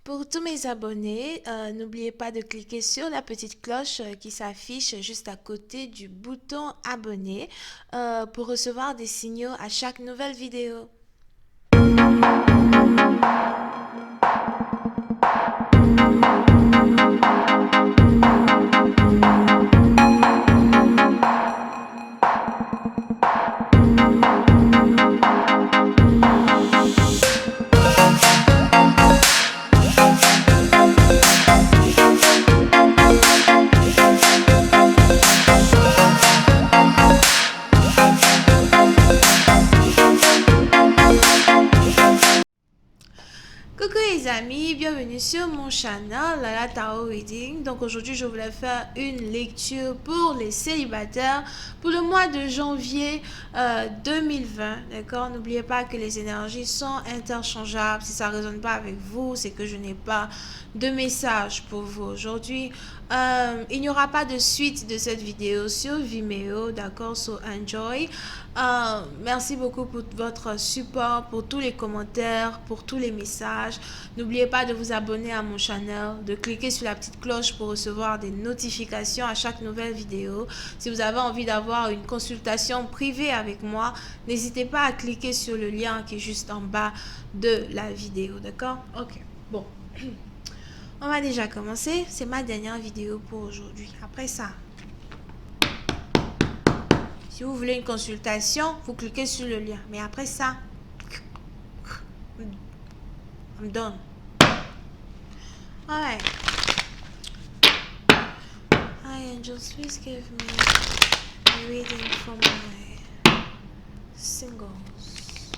Pour tous mes abonnés, n'oubliez pas de cliquer sur la petite cloche qui s'affiche juste à côté du bouton abonner pour recevoir des signaux à chaque nouvelle vidéo. Coucou les amis, bienvenue sur mon channel Lala Tarot Reading. Donc aujourd'hui je voulais faire une lecture pour les célibataires pour le mois de janvier 2020. D'accord, n'oubliez pas que les énergies sont interchangeables. Si ça ne résonne pas avec vous, c'est que je n'ai pas de message pour vous aujourd'hui. Il n'y aura pas de suite de cette vidéo sur Vimeo, d'accord, sur Enjoy. Merci beaucoup pour votre support, pour tous les commentaires, pour tous les messages. N'oubliez pas de vous abonner à mon channel, de cliquer sur la petite cloche pour recevoir des notifications à chaque nouvelle vidéo. Si vous avez envie d'avoir une consultation privée avec moi, n'hésitez pas à cliquer sur le lien qui est juste en bas de la vidéo, d'accord? Ok, bon. On va déjà commencer. C'est ma dernière vidéo pour aujourd'hui. Après ça, si vous voulez une consultation, vous cliquez sur le lien. Mais après ça, I'm done. Alright. Hi angels, please give me a reading for my singles.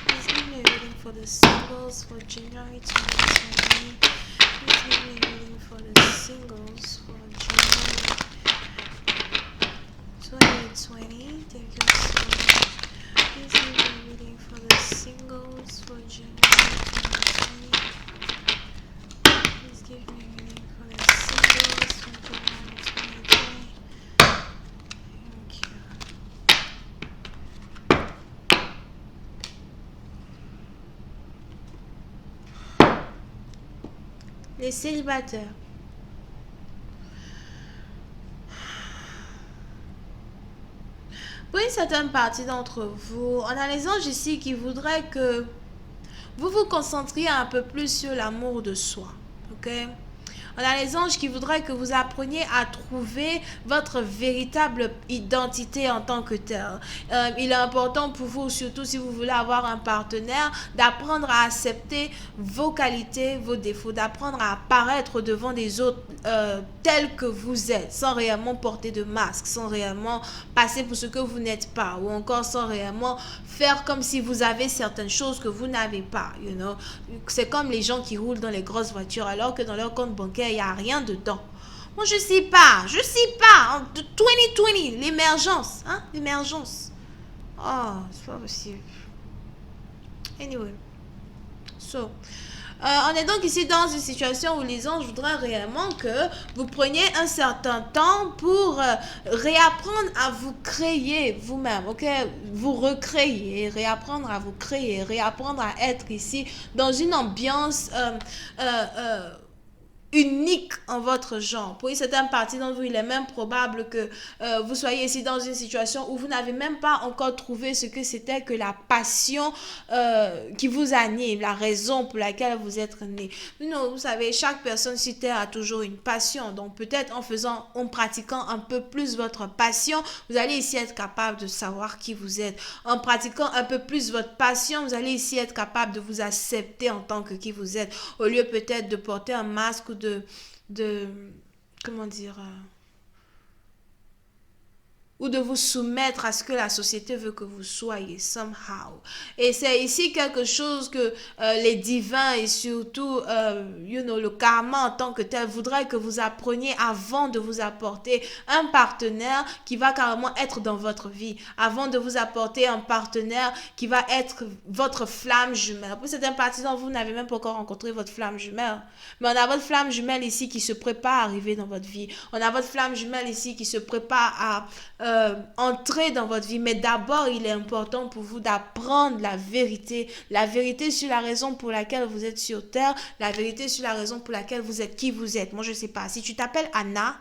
Please give me a reading for the singles for January 2020. Please give me a reading for the singles for January 2020. Thank you so much. Please give me a reading for the singles for January 2020. Please give me a reading for the singles for January 2020. Thank you. Les célibataires. Pour une certaine partie d'entre vous, on a les anges ici qui voudraient que vous vous concentriez un peu plus sur l'amour de soi. Ok? On a les anges qui voudraient que vous appreniez à trouver votre véritable identité en tant que tel. Il est important pour vous, surtout si vous voulez avoir un partenaire, d'apprendre à accepter vos qualités, vos défauts, d'apprendre à apparaître devant des autres tels que vous êtes, sans réellement porter de masque, sans réellement passer pour ce que vous n'êtes pas, ou encore sans réellement faire comme si vous avez certaines choses que vous n'avez pas, you know. C'est comme les gens qui roulent dans les grosses voitures alors que dans leur compte bancaire, il n'y a rien dedans. Moi, je sais pas. En 2020, l'émergence, hein, l'émergence. Oh, c'est pas possible. Anyway. So, on est donc ici dans une situation où les anges voudraient réellement que vous preniez un certain temps pour réapprendre à vous créer vous-même, ok? Vous recréer, réapprendre à vous créer, réapprendre à être ici dans une ambiance unique en votre genre. Pour une certaine partie d'entre vous, il est même probable que vous soyez ici dans une situation où vous n'avez même pas encore trouvé ce que c'était que la passion qui vous anime, la raison pour laquelle vous êtes né. Non, vous savez, chaque personne sur Terre a toujours une passion. Donc peut-être en pratiquant un peu plus votre passion, vous allez ici être capable de savoir qui vous êtes. En pratiquant un peu plus votre passion, vous allez ici être capable de vous accepter en tant que qui vous êtes, au lieu peut-être de porter un masque ou de comment dire ou de vous soumettre à ce que la société veut que vous soyez somehow. Et c'est ici quelque chose que les divins et surtout le karma en tant que tel voudraient que vous appreniez avant de vous apporter un partenaire qui va carrément être dans votre vie, avant de vous apporter un partenaire qui va être votre flamme jumelle. Pour certaines parties d'entre vous, vous n'avez même pas encore rencontré votre flamme jumelle, mais on a votre flamme jumelle ici qui se prépare à arriver dans votre vie. On a votre flamme jumelle ici qui se prépare à entrer dans votre vie. Mais d'abord, il est important pour vous d'apprendre la vérité sur la raison pour laquelle vous êtes sur terre, la vérité sur la raison pour laquelle vous êtes qui vous êtes. Moi, je ne sais pas. Si tu t'appelles Anna,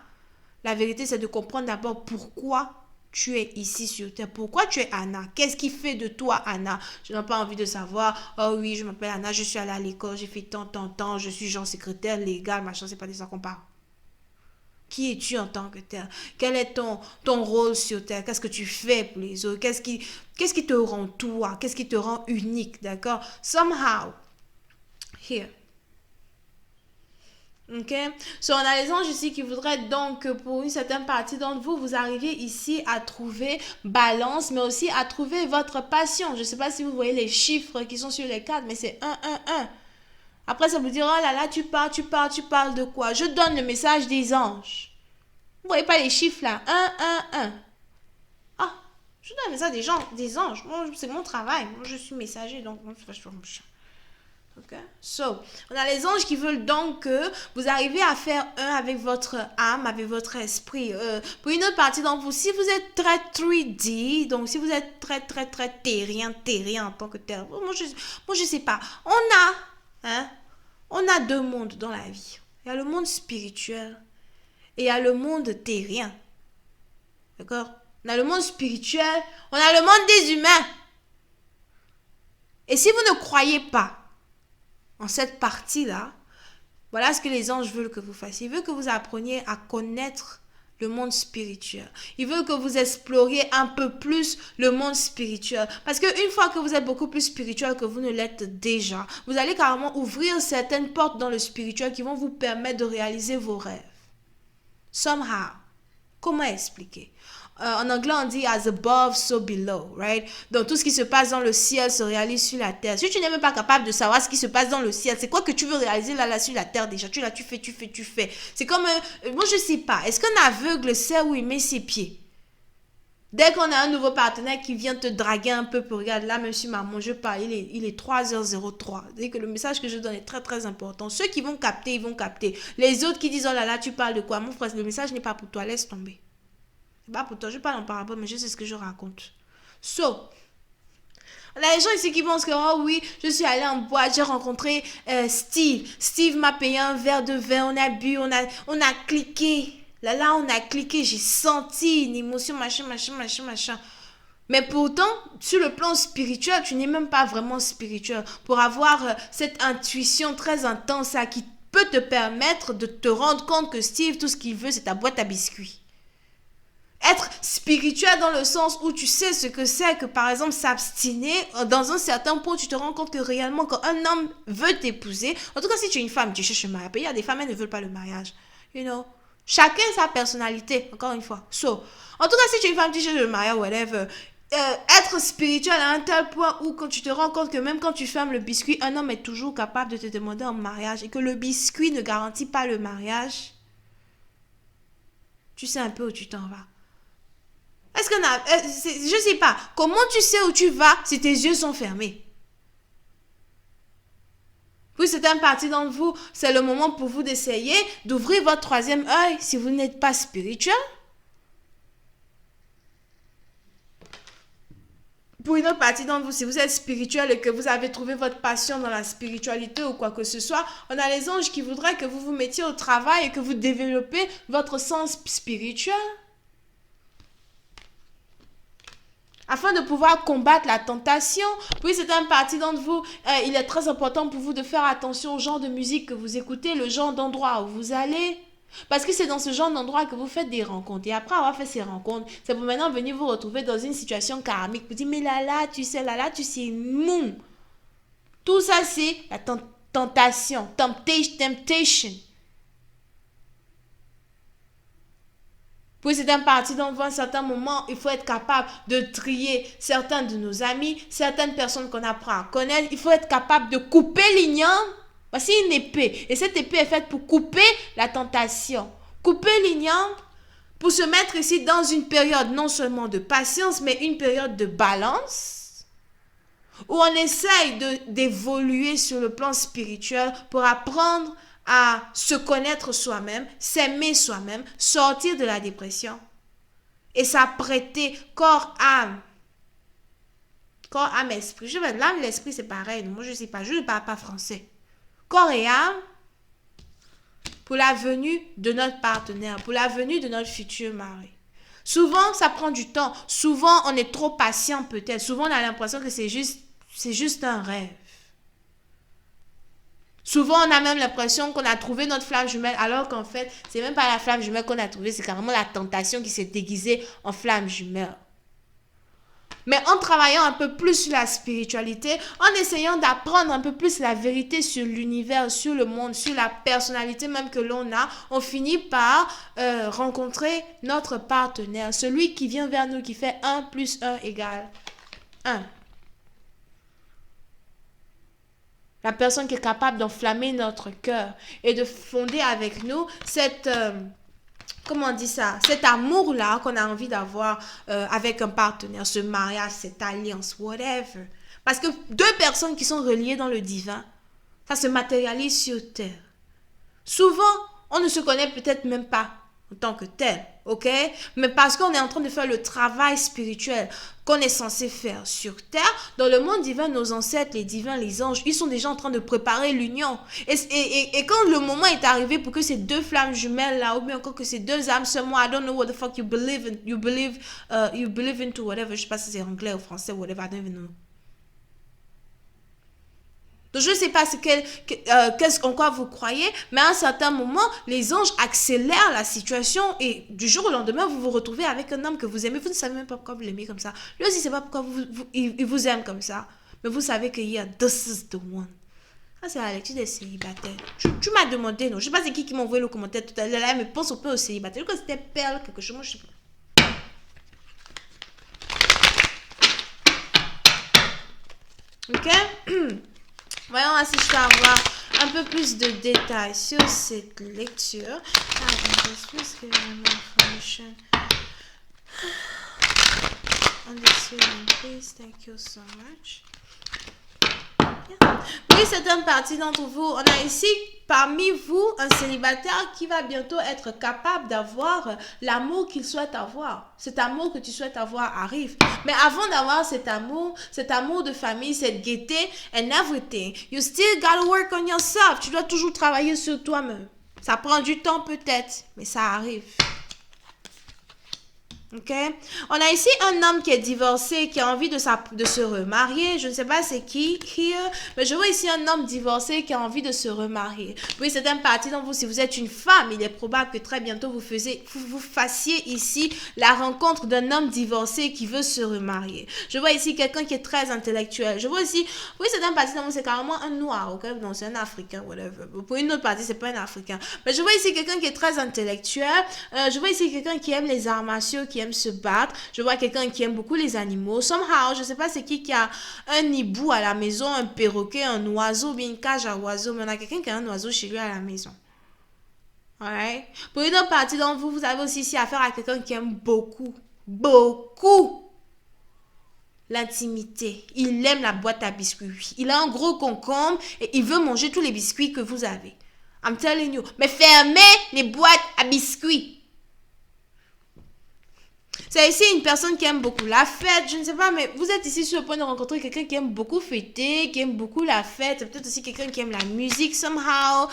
la vérité, c'est de comprendre d'abord pourquoi tu es ici sur terre. Pourquoi tu es Anna? Qu'est-ce qui fait de toi Anna? Je n'ai pas envie de savoir, oh oui, je m'appelle Anna, je suis allée à l'école, j'ai fait tant, je suis genre secrétaire légal, machin, c'est pas de ça qu'on parle. Qui es-tu en tant que tel? Quel est ton rôle sur terre? Qu'est-ce que tu fais pour les autres? Qu'est-ce qui te rend toi? Qu'est-ce qui te rend unique? D'accord? Somehow, here. Ok, on a les anges ici qui voudraient donc que pour une certaine partie d'entre vous, vous arriviez ici à trouver balance, mais aussi à trouver votre passion. Je ne sais pas si vous voyez les chiffres qui sont sur les cartes, mais c'est 1. Après, ça vous dire, oh là là, tu parles de quoi? Je donne le message des anges. Vous voyez pas les chiffres là? 1. Ah, je donne le message des anges. Moi, c'est mon travail. Moi, je suis messager, donc... Ok, on a les anges qui veulent donc que vous arrivez à faire un avec votre âme, avec votre esprit. Pour une autre partie d'entre vous, si vous êtes très 3D, donc si vous êtes très terrien en tant que tel, moi je sais pas. On a deux mondes dans la vie. Il y a le monde spirituel et il y a le monde terrien. D'accord? On a le monde spirituel, on a le monde des humains. Et si vous ne croyez pas en cette partie-là, voilà ce que les anges veulent que vous fassiez. Ils veulent que vous appreniez à connaître le monde spirituel. Ils veulent que vous exploriez un peu plus le monde spirituel. Parce qu'une fois que vous êtes beaucoup plus spirituel que vous ne l'êtes déjà, vous allez carrément ouvrir certaines portes dans le spirituel qui vont vous permettre de réaliser vos rêves. Somehow. Comment expliquer? En anglais, on dit as above, so below, right? Donc, tout ce qui se passe dans le ciel se réalise sur la terre. Si tu n'es même pas capable de savoir ce qui se passe dans le ciel, c'est quoi que tu veux réaliser là sur la terre déjà? Tu fais. C'est comme, moi je sais pas, est-ce qu'un aveugle sait où il met ses pieds? Dès qu'on a un nouveau partenaire qui vient te draguer un peu, pour regarder là, même si maman, je parle, il est 3h03. C'est-à-dire que le message que je donne est très important. Ceux qui vont capter, ils vont capter. Les autres qui disent, oh là là, tu parles de quoi? Mon frère, le message n'est pas pour toi, laisse tomber. C'est pas pour toi, je parle en parabole, mais je sais ce que je raconte. Les gens ici qui pensent que, oh oui, je suis allée en boîte, j'ai rencontré Steve. Steve m'a payé un verre de vin, on a bu, on a cliqué. Là, on a cliqué, j'ai senti une émotion, machin. Mais pourtant, sur le plan spirituel, tu n'es même pas vraiment spirituel. Pour avoir cette intuition très intense qui peut te permettre de te rendre compte que Steve, tout ce qu'il veut, c'est ta boîte à biscuits. Être spirituel dans le sens où tu sais ce que c'est que, par exemple, s'abstiner, dans un certain point, tu te rends compte que réellement, quand un homme veut t'épouser, en tout cas, si tu es une femme, tu cherches le mariage. Il y a des femmes, elles ne veulent pas le mariage. You know, chacun sa personnalité, encore une fois. En tout cas, si tu es une femme, tu cherches le mariage, whatever. Être spirituel à un tel point où quand tu te rends compte que même quand tu fermes le biscuit, un homme est toujours capable de te demander en mariage et que le biscuit ne garantit pas le mariage, tu sais un peu où tu t'en vas. Est-ce que je sais pas. Comment tu sais où tu vas si tes yeux sont fermés? Puis c'est un parti d'entre vous, c'est le moment pour vous d'essayer d'ouvrir votre troisième œil si vous n'êtes pas spirituel. Pour une autre partie d'entre vous, si vous êtes spirituel et que vous avez trouvé votre passion dans la spiritualité ou quoi que ce soit, on a les anges qui voudraient que vous vous mettiez au travail et que vous développez votre sens spirituel. Afin de pouvoir combattre la tentation. Puis c'est un parti d'entre vous, il est très important pour vous de faire attention au genre de musique que vous écoutez, le genre d'endroit où vous allez. Parce que c'est dans ce genre d'endroit que vous faites des rencontres. Et après avoir fait ces rencontres, c'est pour maintenant venir vous retrouver dans une situation karmique. Vous dites, mais là, tu sais, mou. Tout ça, c'est la tentation, temptation. Puis c'est un parti d'entre vous, à un certain moment, il faut être capable de trier certains de nos amis, certaines personnes qu'on apprend à connaître. Il faut être capable de couper l'igname. Voici une épée. Et cette épée est faite pour couper la tentation. Couper l'igname pour se mettre ici dans une période non seulement de patience, mais une période de balance. Où on essaye d'évoluer sur le plan spirituel pour apprendre à se connaître soi-même, s'aimer soi-même, sortir de la dépression. et s'apprêter corps, âme. Corps, âme, esprit. L'âme, l'esprit, c'est pareil. Moi, je ne sais pas. Je ne parle pas français. Corps et âme pour la venue de notre partenaire, pour la venue de notre futur mari. Souvent, ça prend du temps. Souvent, on est trop patient peut-être. Souvent, on a l'impression que c'est juste un rêve. Souvent, on a même l'impression qu'on a trouvé notre flamme jumelle, alors qu'en fait, c'est même pas la flamme jumelle qu'on a trouvée, c'est carrément la tentation qui s'est déguisée en flamme jumelle. Mais en travaillant un peu plus sur la spiritualité, en essayant d'apprendre un peu plus la vérité sur l'univers, sur le monde, sur la personnalité même que l'on a, on finit par rencontrer notre partenaire, celui qui vient vers nous, qui fait 1 + 1 = 1. La personne qui est capable d'enflammer notre cœur et de fonder avec nous cette... comment on dit ça? Cet amour-là qu'on a envie d'avoir avec un partenaire, ce mariage, cette alliance, whatever. Parce que 2 personnes qui sont reliées dans le divin, ça se matérialise sur terre. Souvent, on ne se connaît peut-être même pas en tant que tel, ok? Mais parce qu'on est en train de faire le travail spirituel qu'on est censé faire sur terre, dans le monde divin, nos ancêtres, les divins, les anges, ils sont déjà en train de préparer l'union. Et quand le moment est arrivé pour que ces 2 flammes jumelles là, ou bien encore que ces 2 âmes seulement, I don't know what the fuck you believe into whatever, je sais pas si c'est anglais ou français, whatever, I don't even know. Donc, je ne sais pas en quoi vous croyez, mais à un certain moment, les anges accélèrent la situation et du jour au lendemain, vous vous retrouvez avec un homme que vous aimez. Vous ne savez même pas pourquoi vous l'aimez comme ça. Lui aussi, ne sait pas pourquoi il vous aime comme ça. Mais vous savez qu'il y a this is the one. Ça, c'est la lecture des célibataires. Tu m'as demandé, non? Je ne sais pas c'est qui m'a envoyé le commentaire tout à l'heure, mais pense au peu aux célibataires. Je crois que c'était Perle, quelque chose, moi je sais pas. Ok? Voyons si je peux avoir un peu plus de détails sur cette lecture. Please, thank you so much. Oui, certaines parties d'entre vous, on a ici parmi vous un célibataire qui va bientôt être capable d'avoir l'amour qu'il souhaite avoir. Cet amour que tu souhaites avoir arrive. Mais avant d'avoir cet amour de famille, cette gaieté and everything, you still gotta work on yourself. Tu dois toujours travailler sur toi-même. Ça prend du temps peut-être, mais ça arrive. Ok, on a ici un homme qui est divorcé, qui a envie de se remarier. Je ne sais pas c'est qui here, mais je vois ici un homme divorcé qui a envie de se remarier. Oui, c'est un parti dans vous. Si vous êtes une femme, il est probable que très bientôt vous fassiez ici la rencontre d'un homme divorcé qui veut se remarier. Je vois ici quelqu'un qui est très intellectuel. Je vois ici, oui, c'est un parti dans vous, c'est carrément un noir, ok, non, c'est un africain, whatever. Pour une autre partie, c'est pas un africain. Mais je vois ici quelqu'un qui est très intellectuel. Je vois ici quelqu'un qui aime les arts martiaux, qui aime se battre. Je vois quelqu'un qui aime beaucoup les animaux. Somehow, je sais pas c'est qui a un hibou à la maison, un perroquet, un oiseau, bien une cage à oiseaux, mais on a quelqu'un qui a un oiseau chez lui à la maison. Alright? Pour une autre partie d'entre vous, vous avez aussi ici affaire à quelqu'un qui aime beaucoup l'intimité. Il aime la boîte à biscuits. Il a un gros concombre et il veut manger tous les biscuits que vous avez. I'm telling you. Mais fermez les boîtes à biscuits. C'est ici une personne qui aime beaucoup la fête, je ne sais pas, mais vous êtes ici sur le point de rencontrer quelqu'un qui aime beaucoup fêter, qui aime beaucoup la fête. C'est peut-être aussi quelqu'un qui aime la musique somehow.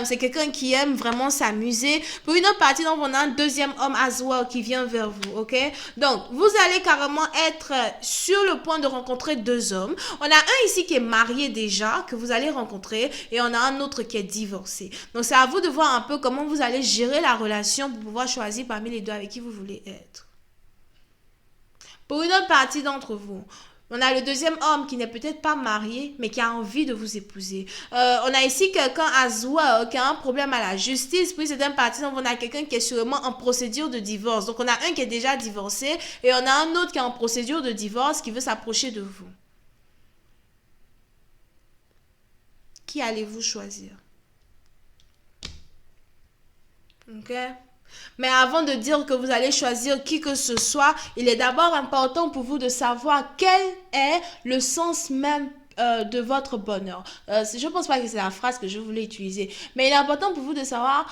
C'est quelqu'un qui aime vraiment s'amuser. Pour une autre partie, donc, on a un deuxième homme as well qui vient vers vous, ok? Donc, vous allez carrément être sur le point de rencontrer 2 hommes. On a un ici qui est marié déjà, que vous allez rencontrer, et on a un autre qui est divorcé. Donc, c'est à vous de voir un peu comment vous allez gérer la relation pour pouvoir choisir parmi les 2 avec qui vous voulez être. Pour une autre partie d'entre vous, on a le deuxième homme qui n'est peut-être pas marié, mais qui a envie de vous épouser. On a ici quelqu'un as well, qui a un problème à la justice. Puis c'est une partie, donc on a quelqu'un qui est sûrement en procédure de divorce. Donc on a un qui est déjà divorcé et on a un autre qui est en procédure de divorce qui veut s'approcher de vous. Qui allez-vous choisir? Ok? Mais avant de dire que vous allez choisir qui que ce soit, il est d'abord important pour vous de savoir quel est le sens même de votre bonheur. Je ne pense pas que c'est la phrase que je voulais utiliser, mais il est important pour vous de savoir,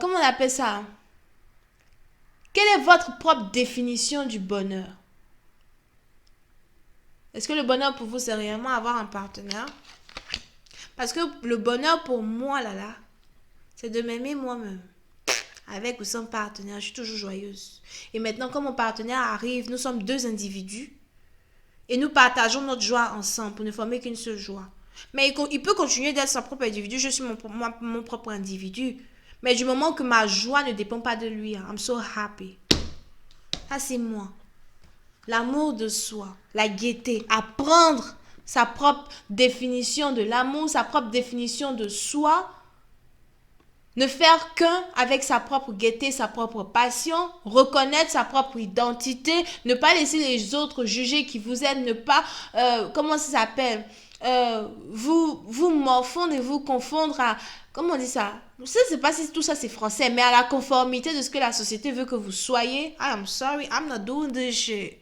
comment on appelle ça? Quelle est votre propre définition du bonheur? Est-ce que le bonheur pour vous, c'est réellement avoir un partenaire? Parce que le bonheur pour moi, c'est de m'aimer moi-même. Avec ou sans partenaire, je suis toujours joyeuse. Et maintenant, quand mon partenaire arrive, nous sommes deux individus. Et nous partageons notre joie ensemble pour ne former qu'une seule joie. Mais il peut continuer d'être son propre individu. Je suis mon propre individu. Mais du moment que ma joie ne dépend pas de lui, I'm so happy. Ça, c'est moi. L'amour de soi, la gaieté, apprendre sa propre définition de l'amour, sa propre définition de soi. Ne faire qu'un avec sa propre gaieté, sa propre passion, reconnaître sa propre identité, ne pas laisser les autres juger qui vous aident, ne pas, comment ça s'appelle, vous morfondre et vous confondre à, comment on dit ça? Je ne sais pas si tout ça c'est français, mais à la conformité de ce que la société veut que vous soyez. I am sorry, I'm not doing this shit.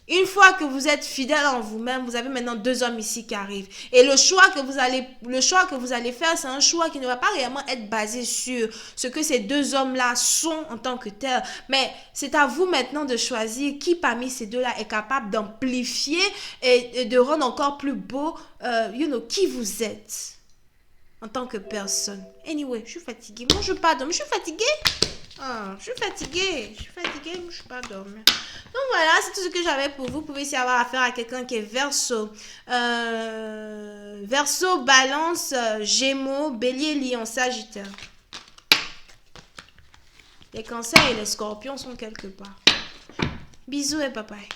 Une fois que vous êtes fidèle en vous-même, vous avez maintenant deux hommes ici qui arrivent. Et le choix que vous allez faire, c'est un choix qui ne va pas réellement être basé sur ce que ces deux hommes-là sont en tant que tels. Mais c'est à vous maintenant de choisir qui parmi ces deux-là est capable d'amplifier et de rendre encore plus beau, qui vous êtes en tant que personne. Anyway, je suis fatiguée. Moi, je ne veux pas dormir. Je suis fatiguée. Je suis fatiguée, mais je ne suis pas dormie. Donc voilà, c'est tout ce que j'avais pour vous. Vous pouvez ici avoir affaire à quelqu'un qui est Verseau. Verseau, Balance, Gémeaux, Bélier, Lion, Sagittaire. Les Cancers et les Scorpions sont quelque part. Bisous et bye bye.